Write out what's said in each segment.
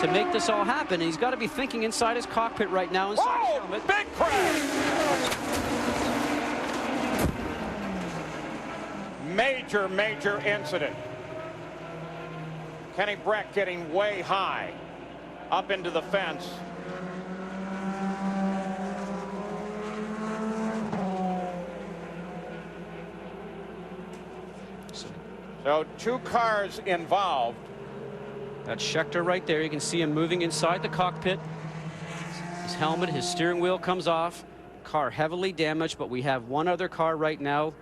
to make this all happen. He's got to be thinking inside his cockpit right now. Inside his helmet. Big crash! Major incident. Kenny Brack getting way high up into the fence. So 2 cars involved. That's Scheckter right there. You can see him moving inside the cockpit. His helmet, his steering wheel comes off. Car heavily damaged, but we have one other car right now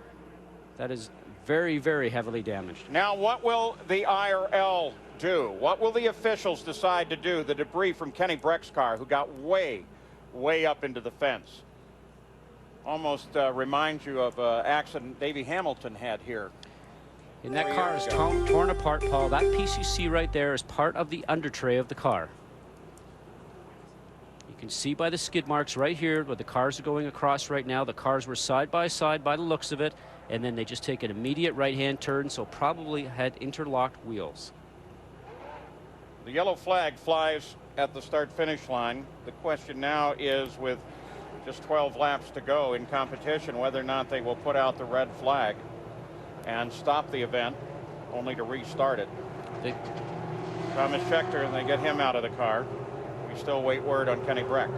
that is very heavily damaged. Now, what will the IRL do? What will the officials decide to do? The debris from Kenny Brack's car, who got way up into the fence. Almost reminds you of an accident Davey Hamilton had here. And that car is torn apart, Paul. That piece you see right there is part of the under tray of the car. You can see by the skid marks right here where the cars are going across right now. The cars were side by side by the looks of it, and then they just take an immediate right-hand turn, so probably had interlocked wheels. The yellow flag flies at the start-finish line. The question now is, with just 12 laps to go in competition, whether or not they will put out the red flag and stop the event, only to restart it. Tomas Scheckter, and they get him out of the car. We still wait word on Kenny Brack.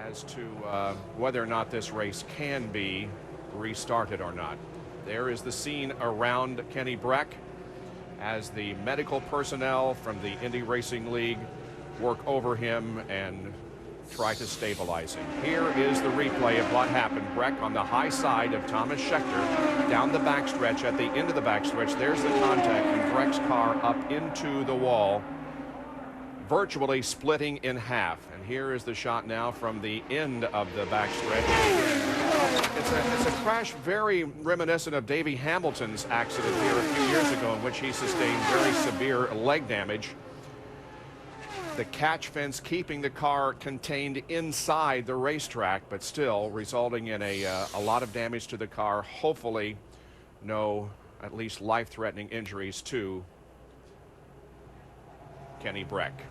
As to whether or not this race can be restarted or not. There is the scene around Kenny Brack as the medical personnel from the Indy Racing League work over him and try to stabilize him. Here is the replay of what happened. Brack on the high side of Tomas Scheckter down the backstretch. At the end of the backstretch, there's the contact, and Brack's car up into the wall, virtually splitting in half. And here is the shot now from the end of the backstretch. It's a crash very reminiscent of Davey Hamilton's accident here a few years ago, in which he sustained very severe leg damage. The catch fence keeping the car contained inside the racetrack, but still resulting in a lot of damage to the car. Hopefully no, at least life-threatening injuries to Kenny Brack.